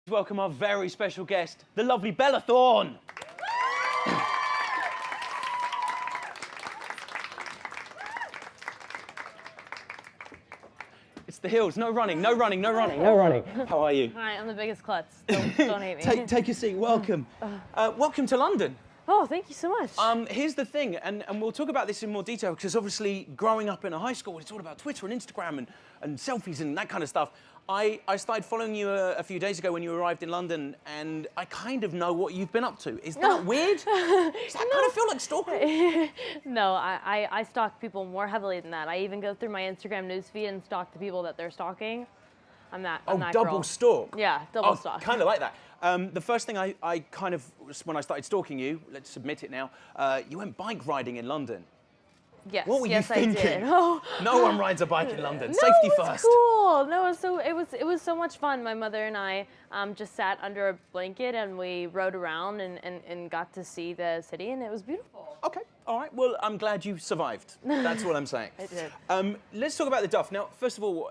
Welcome our very special guest, the lovely Bella Thorne. It's the hills. No running, no running, no running, no running. How are you? Hi, I'm the biggest klutz. Don't hate me. Take a seat. Welcome. Welcome to London. Oh, thank you so much. Here's the thing, and we'll talk about this in more detail, because obviously growing up in a high school, it's all about Twitter and Instagram and selfies and that kind of stuff. I started following you a few days ago when you arrived in London, and I kind of know what you've been up to. Is that weird? Does that kind of feel like stalking? No, I stalk people more heavily than that. I even go through my Instagram newsfeed and stalk the people that they're stalking. I'm that double girl. Stalk? Yeah, double stalk. Kind of like that. The first thing I kind of, when I started stalking you, let's admit it now, you went bike riding in London. Yes, what were you thinking? I did. Oh. No one rides a bike in London. No, Safety it was first. Cool. No, it was so much fun. My mother and I just sat under a blanket and we rode around and got to see the city, and it was beautiful. Okay, all right. Well, I'm glad you survived. That's what I'm saying. I did. Let's talk about the DUFF. Now, first of all,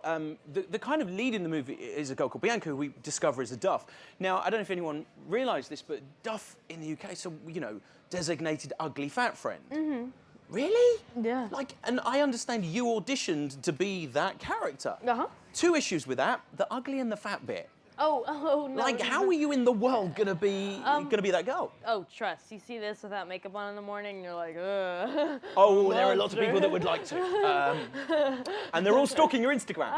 the kind of lead in the movie is a girl called Bianca, who we discover is a DUFF. Now, I don't know if anyone realised this, but DUFF in the UK, so, you know, designated ugly fat friend. Mm-hmm. Really? Yeah. And I understand you auditioned to be that character. Uh-huh. Two issues with that, the ugly and the fat bit. Oh no. Like, how are you in the world gonna be that girl? Oh, trust. You see this without makeup on in the morning, and you're like, ugh. Oh, there are lots of people that would like to. And they're all stalking your Instagram.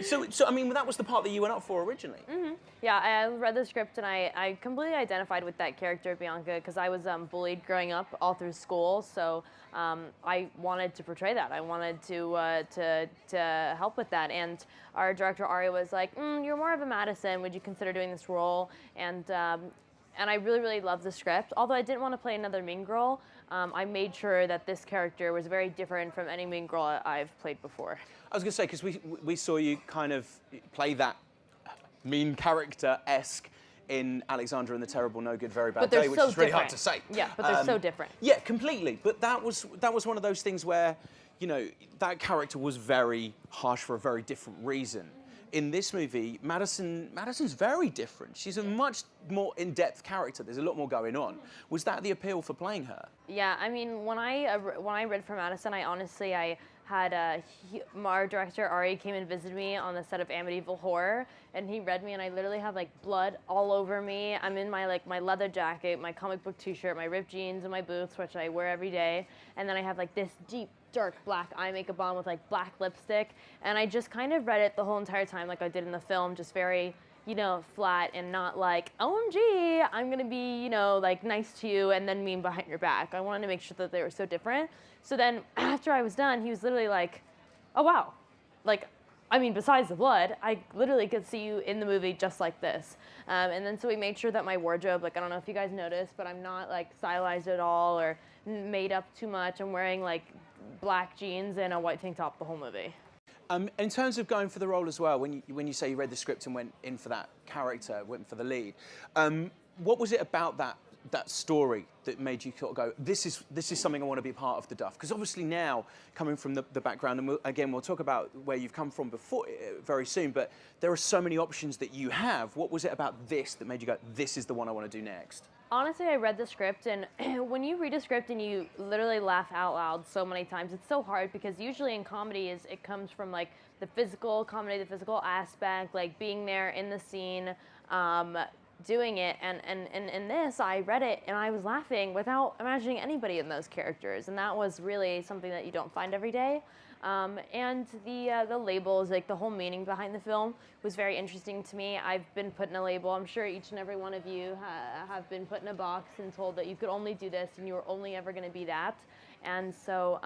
So I mean, that was the part that you went up for originally. Mm-hmm. Yeah, I read the script and I completely identified with that character, Bianca, because I was bullied growing up all through school. So I wanted to portray that. I wanted to help with that. And our director Ari was like, "You're more of a Madison. Would you consider doing this role?" And I really loved the script. Although I didn't want to play another mean girl, I made sure that this character was very different from any mean girl I've played before. I was going to say, because we saw you kind of play that mean character-esque in Alexander and the Terrible, No Good, Very Bad Day, which is really hard to say. Yeah, but they're so different. Yeah, completely. But that was one of those things where, you know, that character was very harsh for a very different reason. In this movie, Madison's very different. She's a much more in-depth character. There's a lot more going on. Was that the appeal for playing her? Yeah, I mean, when I read for Madison, I had our director Ari came and visited me on the set of Amityville Horror, and he read me, and I literally have like blood all over me. I'm in my leather jacket, my comic book T-shirt, my ripped jeans, and my boots, which I wear every day, and then I have like this deep, dark black eye makeup on with like black lipstick, and I just kind of read it the whole entire time like I did in the film, just very, you know, flat and not like, OMG, I'm gonna be, you know, like nice to you and then mean behind your back. I wanted to make sure that they were so different. So then after I was done, he was literally like, oh wow, like, I mean, besides the blood, I literally could see you in the movie just like this. And then so we made sure that my wardrobe, like, I don't know if you guys noticed, but I'm not like stylized at all or made up too much. I'm wearing like black jeans and a white tank top the whole movie. In terms of going for the role as well, when you say you read the script and went in for that character, went for the lead, what was it about that story that made you sort of go, this is something I want to be a part of the DUFF? Because obviously now, coming from the background, and we'll talk about where you've come from before very soon, but there are so many options that you have. What was it about this that made you go, this is the one I want to do next? Honestly, I read the script, and when you read a script and you literally laugh out loud so many times, it's so hard, because usually in comedy it comes from like the physical comedy, the physical aspect, like being there in the scene, doing it, and in this, I read it and I was laughing without imagining anybody in those characters, and that was really something that you don't find every day. And the labels, like the whole meaning behind the film, was very interesting to me. I've been put in a label. I'm sure each and every one of you have been put in a box and told that you could only do this and you were only ever going to be that. And so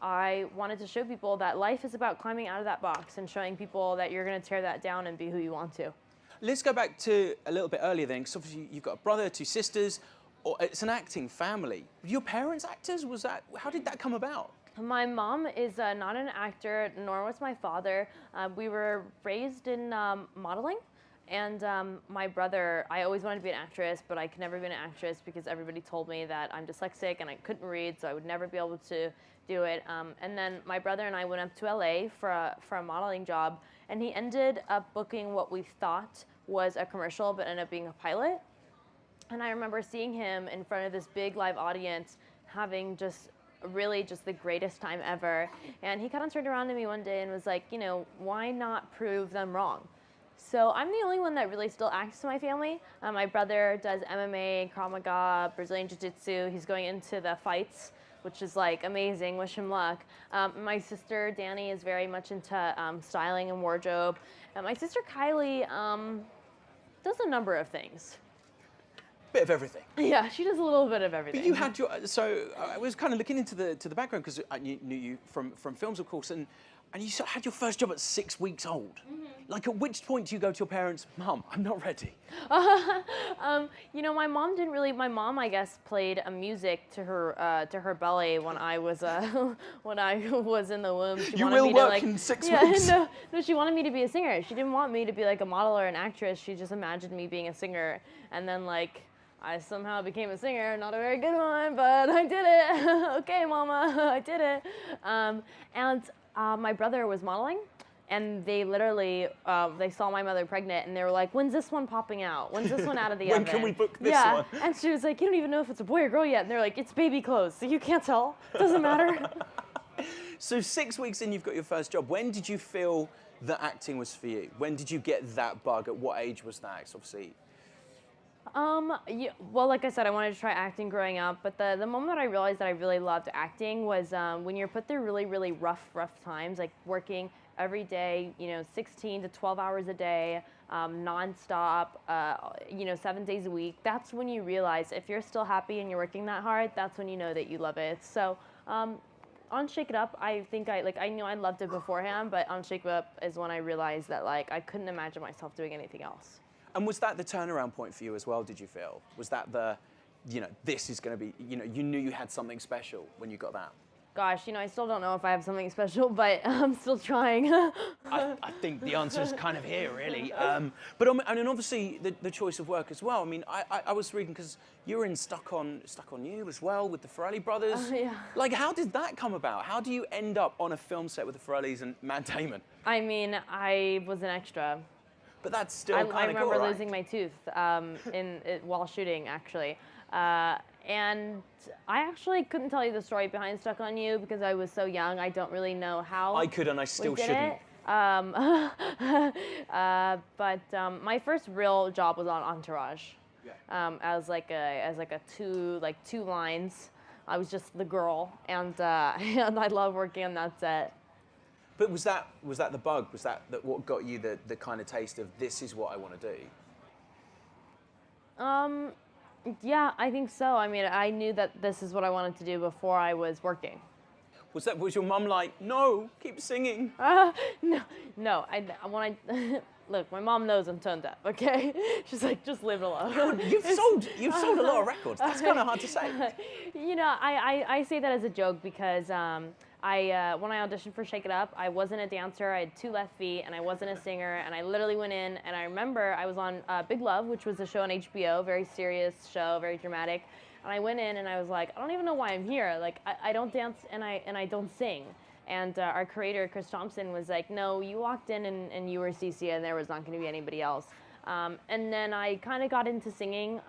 I wanted to show people that life is about climbing out of that box and showing people that you're going to tear that down and be who you want to. Let's go back to a little bit earlier then, because obviously you've got a brother, 2 sisters, or it's an acting family. Were your parents actors? How did that come about? My mom is not an actor, nor was my father. We were raised in modeling, and my brother, I always wanted to be an actress, but I could never be an actress because everybody told me that I'm dyslexic and I couldn't read, so I would never be able to do it. And then my brother and I went up to LA for a modeling job, and he ended up booking what we thought was a commercial, but ended up being a pilot. And I remember seeing him in front of this big live audience having just really just the greatest time ever. And he kind of turned around to me one day and was like, you know, why not prove them wrong? So I'm the only one that really still acts in my family. My brother does MMA, Krav Maga, Brazilian Jiu-Jitsu. He's going into the fights, which is like amazing. Wish him luck. My sister Danny is very much into styling and wardrobe. And my sister Kylie does a number of things. Bit of everything. Yeah, she does a little bit of everything. But you had your, so I was kind of looking into the background because I knew you from films, of course, and you sort of had your first job at 6 weeks old. Mm-hmm. Like, at which point do you go to your parents, Mum, I'm not ready? You know, my mom didn't really. My mom, I guess, played music to her belly when I was when I was in the womb. She you wanted will me work to, like, in 6 yeah, weeks. No, she wanted me to be a singer. She didn't want me to be like a model or an actress. She just imagined me being a singer, and then like. I somehow became a singer, not a very good one, but I did it. Okay, Mama, I did it. My brother was modeling, and they literally, they saw my mother pregnant, and they were like, when's this one popping out? When's this one out of the oven? When can we book this yeah. one? And she was like, you don't even know if it's a boy or girl yet. And they're like, it's baby clothes, so you can't tell. Doesn't matter. So 6 weeks in, you've got your first job. When did you feel that acting was for you? When did you get that bug? At what age was that? 'Cause obviously... Yeah, well, like I said, I wanted to try acting growing up, but the moment I realized that I really loved acting was when you're put through really, really rough times, like working every day, you know, 16 to 12 hours a day, nonstop, 7 days a week. That's when you realize if you're still happy and you're working that hard, that's when you know that you love it. So, on Shake It Up, I think I knew I loved it beforehand, but on Shake It Up is when I realized that like I couldn't imagine myself doing anything else. And was that the turnaround point for you as well, did you feel? Was that the, you know, this is going to be, you know, you knew you had something special when you got that? Gosh, you know, I still don't know if I have something special, but I'm still trying. I think the answer is kind of here, really. But and then obviously the choice of work as well. I mean, I was reading, because you were in Stuck on You as well with the Farrelly brothers. Yeah. Like, how did that come about? How do you end up on a film set with the Farrellys and Matt Damon? I mean, I was an extra. But that's still kind of cool, I remember right? losing my tooth while shooting, actually. And I actually couldn't tell you the story behind Stuck on You because I was so young. I don't really know how. I could, and I still shouldn't. But my first real job was on Entourage. Yeah. As two lines. I was just the girl, and I love working on that set. But was that the bug? Was that what got you the kind of taste of this is what I want to do? Yeah, I think so. I mean, I knew that this is what I wanted to do before I was working. Was your mum like, no, keep singing? No. Look, my mom knows I'm tone deaf. Okay, she's like, just leave it alone. You've sold a lot of records. That's kind of hard to say. You know, I say that as a joke because when I auditioned for Shake It Up, I wasn't a dancer. I had 2 left feet, and I wasn't a singer. And I literally went in, and I remember I was on Big Love, which was a show on HBO, very serious show, very dramatic. And I went in, and I was like, I don't even know why I'm here. Like, I don't dance, and I don't sing. And our creator, Chris Thompson, was like, no, you walked in, and you were Cece, and there was not going to be anybody else. And then I kind of got into singing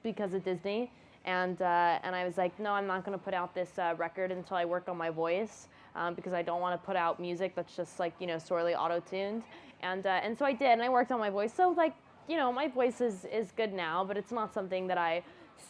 because of Disney. And I was like, no, I'm not going to put out this record until I work on my voice because I don't want to put out music that's just like, you know, sorely auto-tuned. And so I did, and I worked on my voice. So like, you know, my voice is good now, but it's not something that I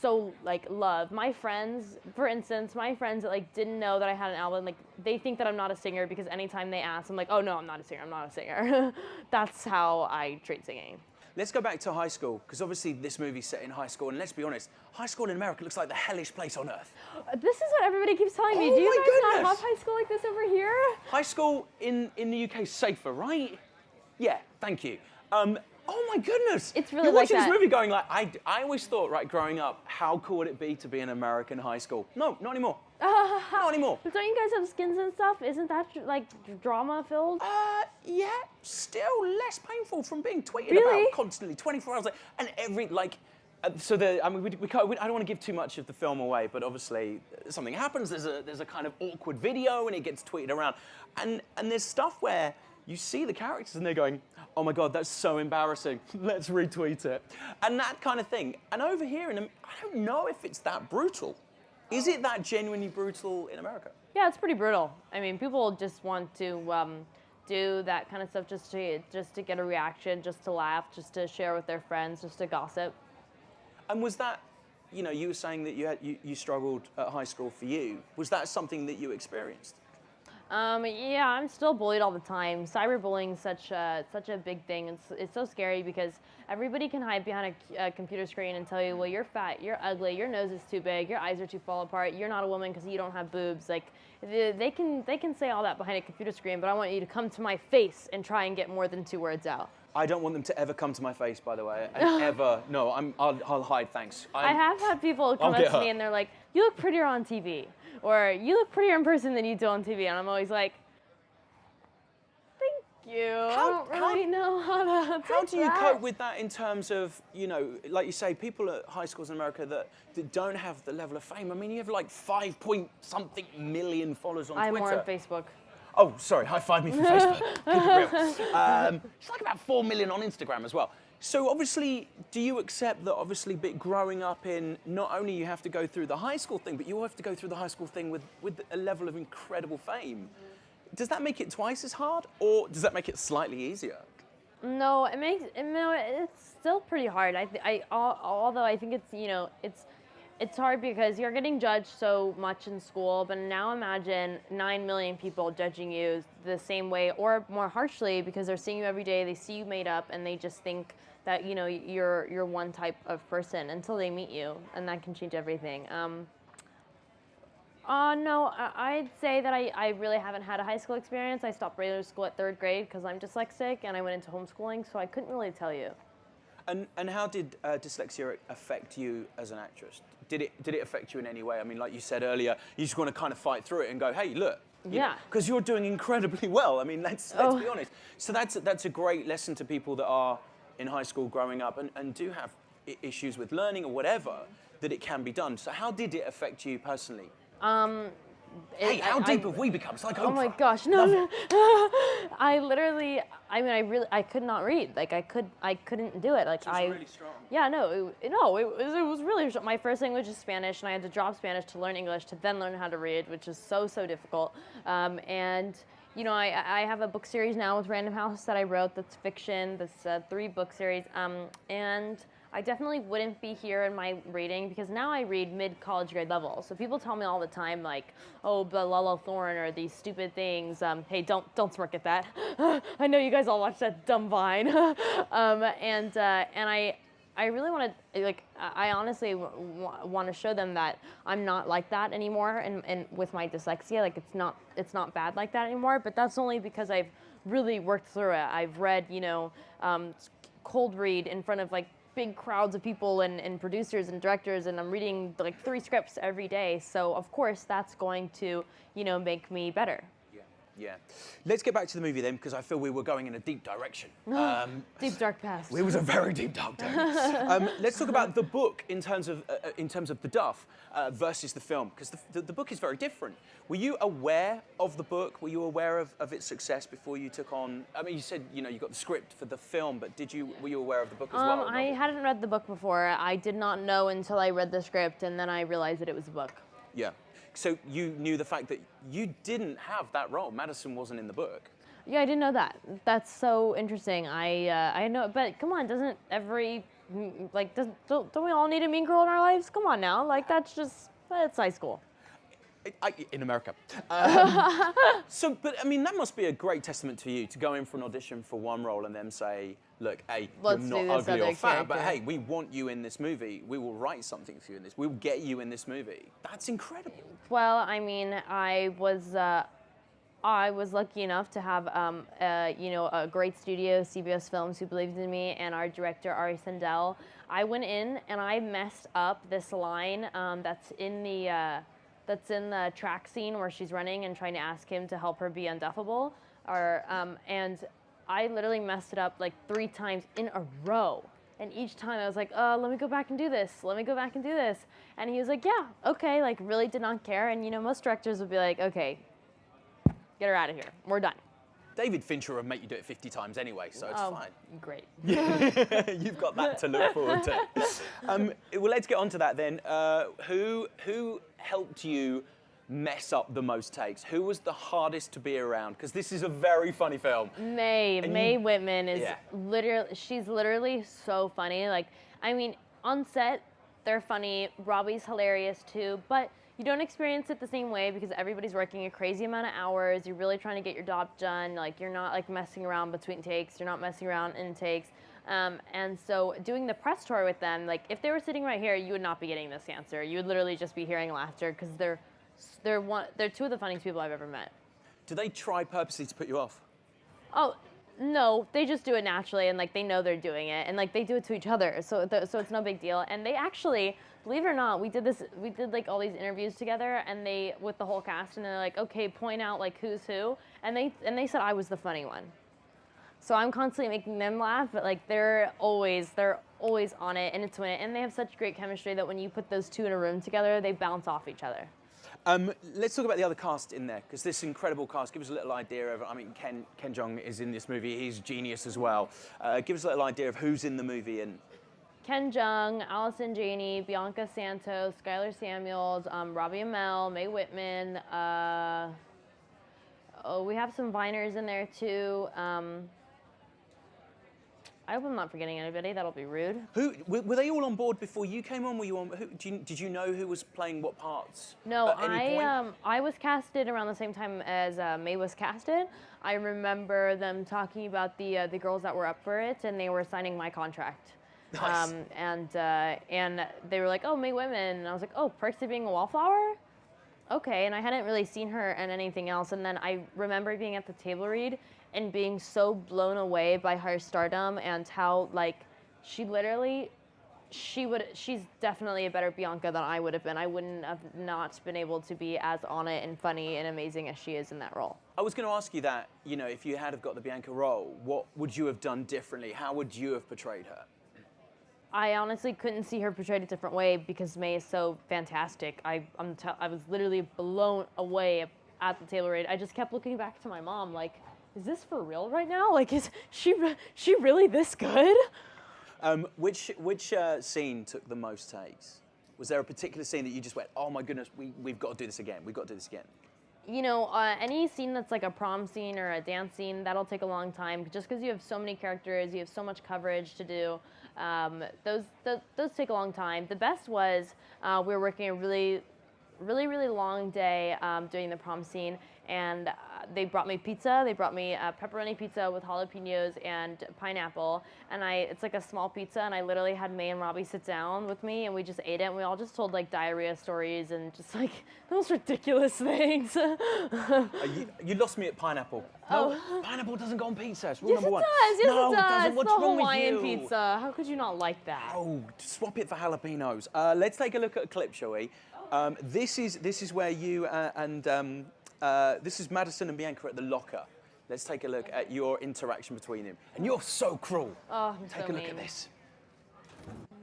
so like love. My friends, for instance, that like didn't know that I had an album, like they think that I'm not a singer because anytime they ask, I'm like, oh no, I'm not a singer. That's how I treat singing. Let's go back to high school, because obviously this movie's set in high school, and let's be honest, high school in America looks like the hellish place on earth. This is what everybody keeps telling me. Oh Do you my guys not goodness. have high school like this over here? High school in the UK is safer, right? Yeah, thank you. Oh my goodness! It's really You're like watching that. this movie going like, I always thought, right, growing up, how cool would it be to be in American high school? No, not anymore. Not anymore. But don't you guys have skins and stuff? Isn't that like drama filled? Yeah, still less painful from being tweeted Really? about constantly, 24 hours, and every, like, I mean, we can't, I don't want to give too much of the film away, but obviously something happens, there's a kind of awkward video and it gets tweeted around, and there's stuff where you see the characters and they're going, oh my God, that's so embarrassing. Let's retweet it. And that kind of thing. And over here, I don't know if it's that brutal. Is it that genuinely brutal in America? Yeah, it's pretty brutal. I mean, people just want to do that kind of stuff just to get a reaction, just to laugh, just to share with their friends, just to gossip. And was that, you know, you were saying that you struggled at high school for you. Was that something that you experienced? Yeah, I'm still bullied all the time. Cyberbullying is such a big thing. It's so scary because everybody can hide behind a computer screen and tell you, well, you're fat, you're ugly, your nose is too big, your eyes are too fall apart, you're not a woman because you don't have boobs. Like they can say all that behind a computer screen, but I want you to come to my face and try and get more than 2 words out. I don't want them to ever come to my face, by the way, and ever. No, I'll hide. Thanks. I have had people come up to me and they're like, "You look prettier on TV," or "You look prettier in person than you do on TV," and I'm always like, "Thank you. I don't really know how to." How do you cope with that in terms of, you know, like you say, people at high schools in America that don't have the level of fame? I mean, you have like 5-point-something million followers on Twitter. I'm more on Facebook. Oh, sorry, high-five me from Facebook. Keep it real. It's like about 4 million on Instagram as well. So obviously, do you accept that obviously growing up in, not only you have to go through the high school thing, but you have to go through the high school thing with a level of incredible fame? Does that make it twice as hard, or does that make it slightly easier? No, it's still pretty hard. Although I think it's, you know, it's hard because you're getting judged so much in school, but now imagine 9 million people judging you the same way or more harshly because they're seeing you every day, they see you made up, and they just think that, you know, you're one type of person until they meet you, and that can change everything. No, I'd say that I really haven't had a high school experience. I stopped regular school at 3rd grade because I'm dyslexic, and I went into homeschooling, so I couldn't really tell you. And how did dyslexia affect you as an actress? Did it affect you in any way? I mean, like you said earlier, you just want to kind of fight through it and go, hey, look. Yeah. Because you're doing incredibly well. I mean, let's be honest. So that's a great lesson to people that are in high school growing up and do have issues with learning or whatever, that it can be done. So how did it affect you personally? Hey, how deep have we become? It's like Oprah. Oh my gosh, no. I could not read. Like I couldn't do it. Like She's really strong. Yeah, it was really strong. My first language is Spanish, and I had to drop Spanish to learn English to then learn how to read, which is so difficult. And you know, I have a book series now with Random House that I wrote that's fiction. That's a 3-book series, and I definitely wouldn't be here in my reading because now I read mid-college grade level. So people tell me all the time, like, oh, but Lala Thorne or these stupid things. Hey, don't smirk at that. I know you guys all watch that dumb Vine. And I really want to, like, I honestly want to show them that I'm not like that anymore, and with my dyslexia, like, it's not bad like that anymore. But that's only because I've really worked through it. I've read, you know, cold read in front of like big crowds of people and producers and directors, and I'm reading like 3 scripts every day. So of course that's going to, you know, make me better. Yeah. Let's get back to the movie then, because I feel we were going in a deep direction. Deep dark past. It was a very deep dark direction. Let's talk about the book in terms of the Duff versus the film, because the book is very different. Were you aware of the book? Were you aware of its success before you took on? I mean, you said, you know, you got the script for the film, but were you aware of the book as well? I hadn't read the book before. I did not know until I read the script, and then I realized that it was a book. Yeah. So you knew the fact that you didn't have that role. Madison wasn't in the book. Yeah, I didn't know that. That's so interesting. I know, but come on, doesn't don't we all need a mean girl in our lives? Come on now, like that's high school. In America. But I mean, that must be a great testament to you to go in for an audition for one role and then say, look, hey, you're not ugly or fat, but hey, we want you in this movie. We will write something for you in this. We will get you in this movie. That's incredible. Well, I mean, I was lucky enough to have, a great studio, CBS Films, who believed in me, and our director, Ari Sandel. I went in and I messed up this line that's in the track scene where she's running and trying to ask him to help her be unduffable. And I literally messed it up like 3 times in a row. And each time I was like, let me go back and do this. Let me go back and do this. And he was like, yeah, okay, like really did not care. And you know, most directors would be like, okay, get her out of here. We're done. David Fincher would make you do it 50 times anyway, so it's fine. Great. You've got that to look forward to. Well, let's get on to that then. Who helped you mess up the most takes? Who was the hardest to be around? Because this is a very funny film. Mae Whitman is she's literally so funny. Like, I mean, on set, they're funny. Robbie's hilarious too, but you don't experience it the same way because everybody's working a crazy amount of hours. You're really trying to get your job done. Like, you're not like messing around between takes. You're not messing around in takes. And so doing the press tour with them, like if they were sitting right here, you would not be getting this answer. You would literally just be hearing laughter because they're two of the funniest people I've ever met. Do they try purposely to put you off? Oh, no, they just do it naturally, and like they know they're doing it, and like they do it to each other, so it's no big deal. And they actually, believe it or not, we did like all these interviews together, and with the whole cast, and they're like, okay, point out like who's who, and they said I was the funny one. So I'm constantly making them laugh, but like they're always on it, and it's when and they have such great chemistry that when you put those two in a room together, they bounce off each other. Let's talk about the other cast in there, because this incredible cast, give us a little idea of, I mean, Ken Jeong is in this movie, he's genius as well. Give us a little idea of who's in the movie. And Ken Jeong, Allison Janney, Bianca Santos, Skylar Samuels, Robbie Amell, Mae Whitman. We have some Viners in there too. I hope I'm not forgetting anybody. That'll be rude. Were they all on board before you came on? Were you on? Did you know who was playing what parts? No, I was casted around the same time as Mae was casted. I remember them talking about the girls that were up for it, and they were signing my contract. Nice. And they were like, "Oh, Mae Whitman," and I was like, "Oh, perks of being a wallflower." Okay, and I hadn't really seen her in anything else. And then I remember being at the table read and being so blown away by her stardom and how, like, she's definitely a better Bianca than I would have been. I wouldn't have not been able to be as on it and funny and amazing as she is in that role. I was going to ask you that, you know, if you had have got the Bianca role, what would you have done differently? How would you have portrayed her? I honestly couldn't see her portrayed a different way because Mae is so fantastic. I was literally blown away at the table read. I just kept looking back to my mom like, is this for real right now? Like, is she really this good? Which scene took the most takes? Was there a particular scene that you just went, oh my goodness, we've got to do this again. We've got to do this again. You know, any scene that's like a prom scene or a dance scene, that'll take a long time just because you have so many characters, you have so much coverage to do. Those take a long time. The best was we were working a really long day doing the prom scene, and they brought me pizza. They brought me pepperoni pizza with jalapenos and pineapple, and it's like a small pizza, and I literally had Mae and Robbie sit down with me, and we just ate it, and we all just told like diarrhea stories and just like the most ridiculous things. You lost me at pineapple. No, pineapple doesn't go on pizza. It's rule number one. Yes, it does. Doesn't. What's it's the wrong Hawaiian with you? pizza. How could you not like that? Oh, swap it for jalapenos. Let's take a look at a clip, shall we? This is where you this is Madison and Bianca at the locker. Let's take a look at your interaction between them. And you're so cruel. Oh, take a look at this.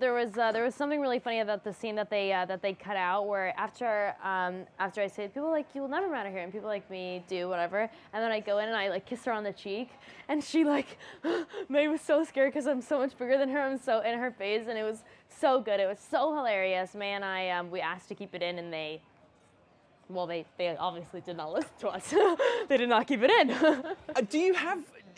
There was something really funny about the scene that they cut out where after I say people like you will never matter here and people like me do whatever, and then I go in and I like kiss her on the cheek and she like Mae was so scared because I'm so much bigger than her. I'm so in her face, and it was so good. It was so hilarious. Mae and I we asked to keep it in, and they obviously did not listen to us. They did not keep it in.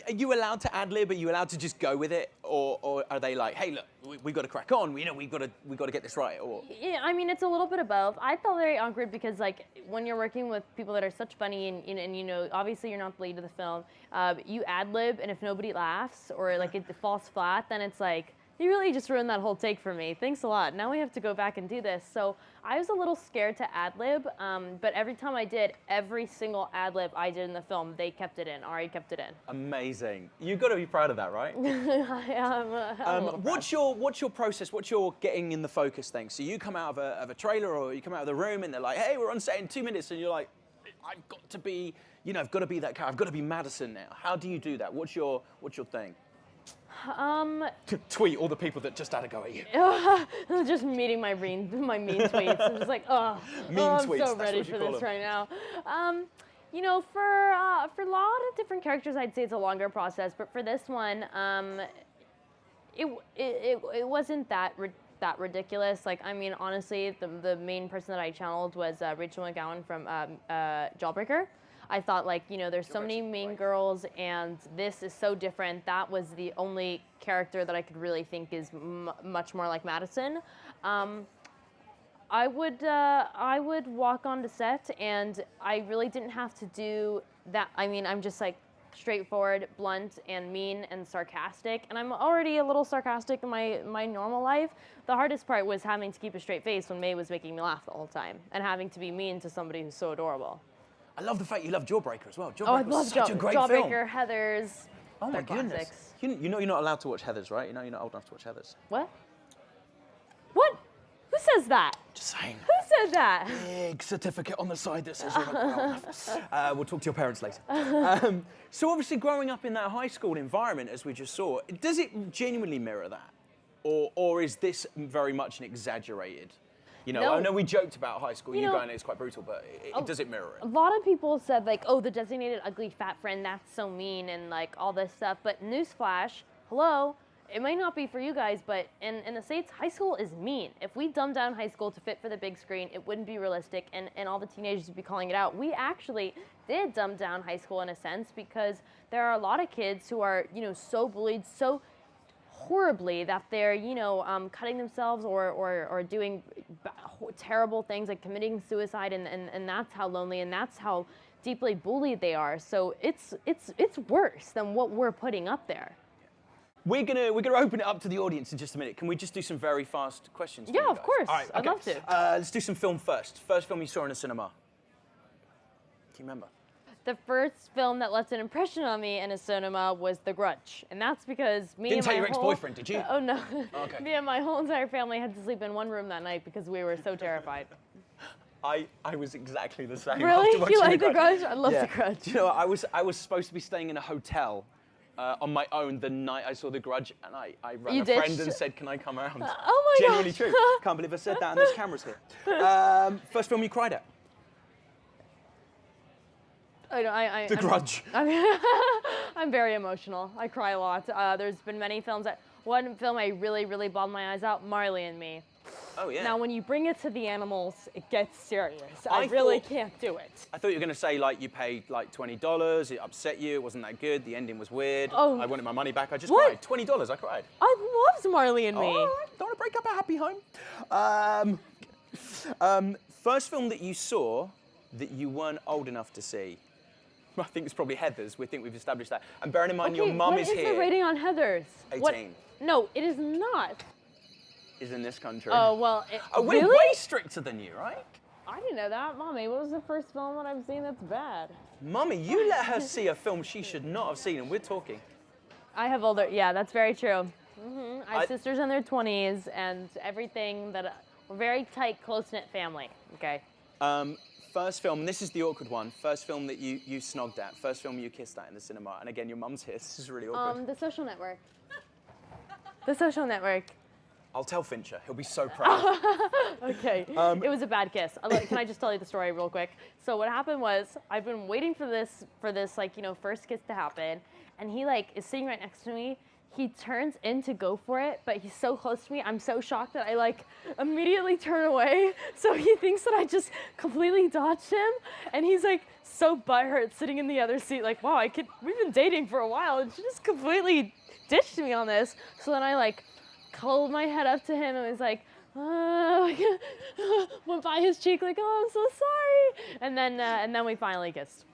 Are you allowed to ad-lib? Are you allowed to just go with it? Or are they like, hey, look, we've got to crack on. We've got to get this right? Or yeah, I mean, it's a little bit of both. I felt very awkward because, like, when you're working with people that are such funny and you know, obviously you're not the lead of the film, you ad-lib, and if nobody laughs or, like, it falls flat, then it's like, you really just ruined that whole take for me. Thanks a lot. Now we have to go back and do this. So I was a little scared to ad-lib, but every time I did, every single ad-lib I did in the film, they kept it in. Ari kept it in. Amazing. You've got to be proud of that, right? I am. What's your process? What's your getting in the focus thing? So you come out of a trailer or you come out of the room and they're like, hey, we're on set in 2 minutes, and you're like, I've got to be, I've got to be that character. I've got to be Madison now. How do you do that? What's your thing? Tweet all the people that just had a go at you. Just meeting my mean tweets. I'm just like, I'm tweets, so ready for this right now. You know, for a lot of different characters, I'd say it's a longer process. But for this one, it wasn't that ridiculous. Like, I mean, honestly, the main person that I channeled was Rachel McGowan from Jawbreaker. I thought, like, you know, there's so many mean girls, and this is so different. That was the only character that I could really think is much more like Madison. I would walk onto set, and I really didn't have to do that. I mean, I'm just like straightforward, blunt, and mean and sarcastic, and I'm already a little sarcastic in my normal life. The hardest part was having to keep a straight face when May was making me laugh the whole time, and having to be mean to somebody who's so adorable. I love the fact you love Jawbreaker as well. Oh, I Jawbreaker love was such a great film. Jawbreaker, Heathers. Oh my goodness. Classics. You know you're not allowed to watch Heathers, right? You know you're not old enough to watch Heathers. What? What? Who says that? Just saying. Who said that? Big certificate on the side that says you're not old enough. We'll talk to your parents later. So obviously growing up in that high school environment, as we just saw, does it genuinely mirror that? Or is this very much an exaggerated? You know, No. I know we joked about high school, you know, going, it's quite brutal, but does it mirror A it? lot of people said, like, oh, the designated ugly fat friend, that's so mean, and like all this stuff. But newsflash, hello, it might not be for you guys, but in the States, high school is mean. If we dumbed down high school to fit for the big screen, it wouldn't be realistic, and all the teenagers would be calling it out. We actually did dumb down high school in a sense, because there are a lot of kids who are, you know, so bullied, so horribly, that they're, you know, cutting themselves or doing terrible things like committing suicide, and that's how lonely and that's how deeply bullied they are. So it's worse than what we're putting up there. We're gonna open it up to the audience in just a minute. Can we just do some very fast questions? for Yeah, you of guys? course. All right, I'd okay. love to. Let's do some film first. First film you saw in a cinema. Can you remember? The first film that left an impression on me in a cinema was The Grudge, and that's because me Didn't and tell my your whole- ex-boyfriend, did you? Oh no, Okay. me and my whole entire family had to sleep in one room that night because we were so terrified. I was exactly the same. Really? After watching You like The Grudge? Grudge? I love Yeah. The Grudge. Do you know what? I was supposed to be staying in a hotel on my own the night I saw The Grudge, and I rang You a friend ditched? and said, "Can I come around?" Oh my Genuinely gosh. true. Can't believe I said that, and there's cameras here. First film you cried at? The Grudge. I'm very emotional. I cry a lot. There's been many films. One film I really, really bawled my eyes out, Marley and Me. Oh yeah. Now, when you bring it to the animals, it gets serious. I I really thought- can't do it. I thought you were going to say, like, you paid, like, $20, it upset you, it wasn't that good, the ending was weird, Oh. I wanted my money back, I just What? cried. $20, I cried. I loved Marley and Me. Oh, all right. Don't want to break up a happy home. First film that you saw that you weren't old enough to see? I think it's probably Heathers, we think we've established that. And bearing in mind your mum is What here. is the rating on Heathers? 18. No, it is not. Is in this country. Oh, well, We're really? way stricter than you, right? I didn't know that. Mommy, what was the first film that I've seen that's bad? Mummy, you let her see a film she should not have seen, and we're talking. I have older, yeah, that's very true. I I- have sisters in their 20s and everything that, we're very tight, close-knit family, okay? First film, and this is the awkward one, first film that you snogged at, first film you kissed at in the cinema, and again, your mum's here, this is really awkward. The Social Network. The Social Network. I'll tell Fincher, he'll be so proud. Okay, it was a bad kiss. Can I just tell you the story real quick? So what happened was, I've been waiting for this like, you know, first kiss to happen, and he like is sitting right next to me. He turns in to go for it, but he's so close to me, I'm so shocked that I like immediately turn away. So he thinks that I just completely dodged him, and he's like so butthurt sitting in the other seat, like, wow, we've been dating for a while, and she just completely ditched me on this. So then I like cuddled my head up to him and was like, went by his cheek like, oh, I'm so sorry. And then we finally kissed.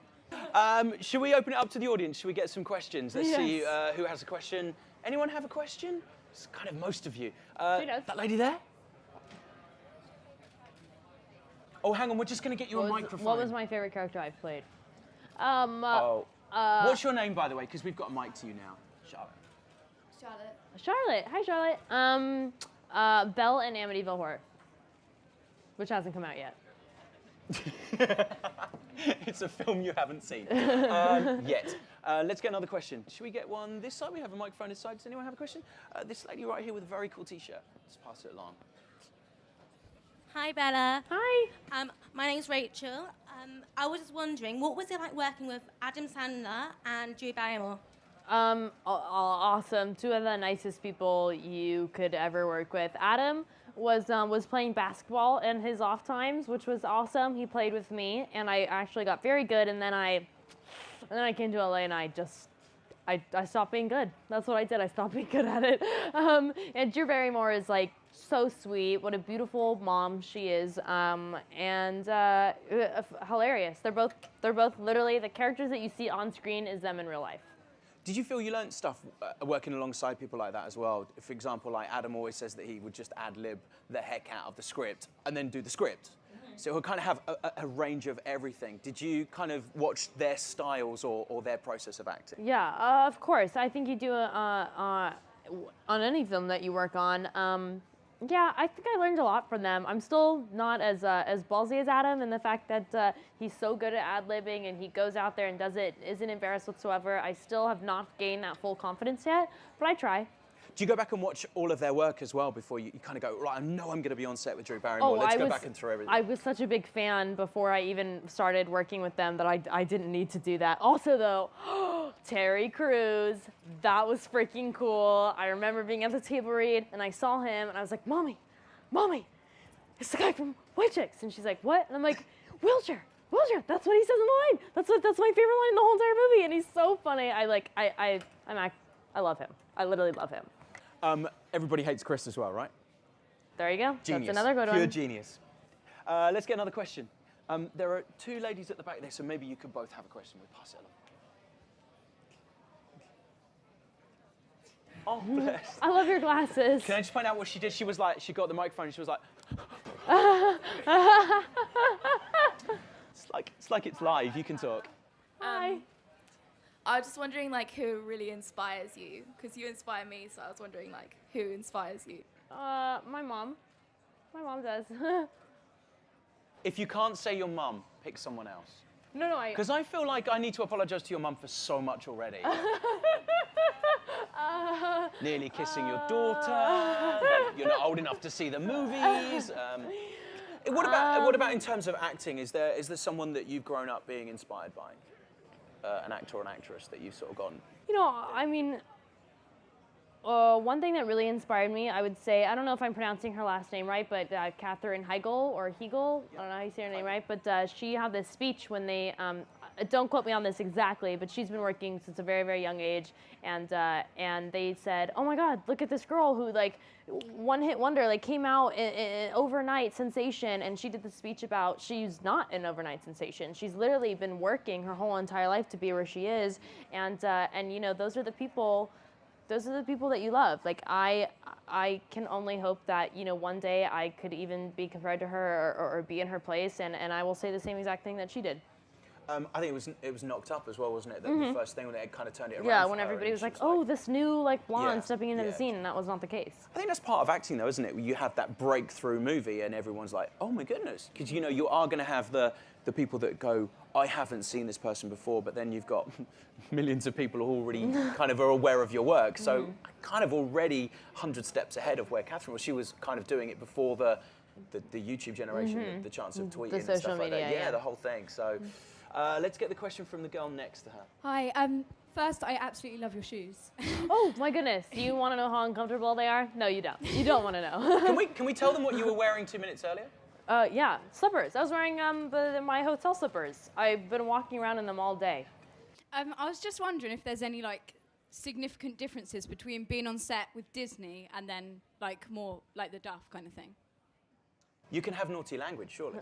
Should we open it up to the audience? Should we get some questions? Let's see Yes. who has a question. Anyone have a question? It's kind of most of you. She does. That lady there? Oh, hang on, we're just going to get you a microphone. What was my favorite character I've played? What's your name, by the way? Because we've got a mic to you now. Charlotte. Charlotte. Hi, Charlotte. Belle and Amityville Horror, which hasn't come out yet. It's a film you haven't seen yet. Let's get another question. Should we get one this side? We have a microphone this side. Does anyone have a question? This lady right here with a very cool t-shirt. Let's pass it along. Hi, Bella. Hi. My name's Rachel. I was just wondering, what was it like working with Adam Sandler and Drew Barrymore? Awesome. Two of the nicest people you could ever work with. Adam was playing basketball in his off times, which was awesome. He played with me, and I actually got very good. And then I came to LA, and I stopped being good. That's what I did. I stopped being good at it. And Drew Barrymore is like so sweet. What a beautiful mom she is. And hilarious. They're both literally the characters that you see on screen is them in real life. Did you feel you learned stuff working alongside people like that as well? For example, like Adam always says that he would just ad-lib the heck out of the script and then do the script. So he'll kind of have a range of everything. Did you kind of watch their styles or their process of acting? Yeah, of course. I think you do on any film that you work on. Yeah, I think I learned a lot from them. I'm still not as ballsy as Adam in the fact that he's so good at ad-libbing and he goes out there and does it, isn't embarrassed whatsoever. I still have not gained that full confidence yet, but I try. Do you go back and watch all of their work as well before you kind of go, right, I know I'm going to be on set with Drew Barrymore, let's go back and through everything? I was such a big fan before I even started working with them that I didn't need to do that. Also though, Terry Crews, that was freaking cool. I remember being at the table read and I saw him and I was like, Mommy, it's the guy from White Chicks. And she's like, what? And I'm like, wheelchair, that's what he says in the line. That's my favorite line in the whole entire movie. And he's so funny. I love him. I literally love him. Everybody hates Chris as well, right? There you go. Genius. That's another good one. Pure genius. Let's get another question. There are two ladies at the back there, so maybe you could both have a question. We'll pass it along. Oh, bless. I love your glasses. Can I just point out what she did? She was like, she got the microphone and she was like, it's like it's live. You can talk. Hi. I was just wondering, like, who really inspires you? Because you inspire me, so I was wondering, like, who inspires you? My mom. My mom does. If you can't say your mum, pick someone else. No, Because I feel like I need to apologise to your mum for so much already. Nearly kissing your daughter. Like you're not old enough to see the movies. What about in terms of acting? Is there someone that you've grown up being inspired by? An actor or an actress that you've sort of gone? You know, I mean, one thing that really inspired me, I would say, I don't know if I'm pronouncing her last name right, but Katherine Heigl or Hegel, I don't know how you say her name right, but she had this speech when they, don't quote me on this exactly, but she's been working since a very, very young age, and they said, oh my God, look at this girl who like one hit wonder, like came out in overnight sensation, and she did the speech about she's not an overnight sensation. She's literally been working her whole entire life to be where she is, and you know, those are the people that you love. Like I can only hope that, you know, one day I could even be compared to her or be in her place, and I will say the same exact thing that she did. I think it was Knocked Up as well, wasn't it? The first thing when it kind of turned it around. Yeah, when everybody was like, oh, this new like blonde stepping into the yeah. scene, and that was not the case. I think that's part of acting, though, isn't it? You have that breakthrough movie, and everyone's like, "Oh my goodness," because you know you are going to have the people that go, "I haven't seen this person before," but then you've got millions of people who already kind of are aware of your work. So kind of already 100 steps ahead of where Catherine was. She was kind of doing it before the YouTube generation, the chance of tweeting and stuff like that. Yeah, the whole thing. So let's get the question from the girl next to her. Hi. First, I absolutely love your shoes. Oh my goodness! Do you want to know how uncomfortable they are? No, you don't. You don't want to know. Can we tell them what you were wearing 2 minutes earlier? Yeah, slippers. I was wearing my hotel slippers. I've been walking around in them all day. I was just wondering if there's any like significant differences between being on set with Disney and then like more like the Duff kind of thing. You can have naughty language, surely.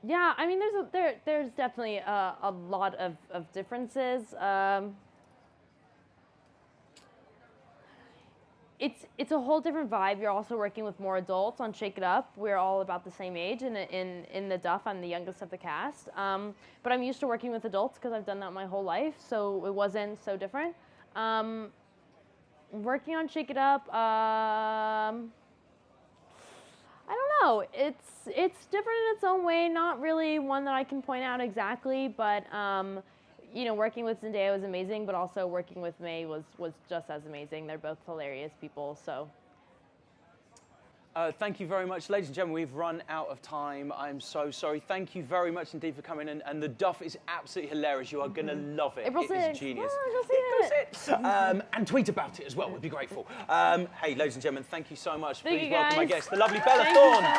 Yeah, I mean, there's definitely a lot of differences. It's a whole different vibe. You're also working with more adults on Shake It Up. We're all about the same age. In the Duff, I'm the youngest of the cast. But I'm used to working with adults because I've done that my whole life, so it wasn't so different. Working on Shake It Up, I don't know. It's different in its own way. Not really one that I can point out exactly, but you know, working with Zendaya was amazing, but also working with May was just as amazing. They're both hilarious people. So. Thank you very much, ladies and gentlemen. We've run out of time. I'm so sorry. Thank you very much indeed for coming in. And the Duff is absolutely hilarious. You are going to love it. April It is 6th. genius. Go see it. And tweet about it as well. We'd be grateful. Hey, ladies and gentlemen, thank you so much. Thank Please you, welcome my guys. guest, the lovely Bella Thank you Thorne. so much.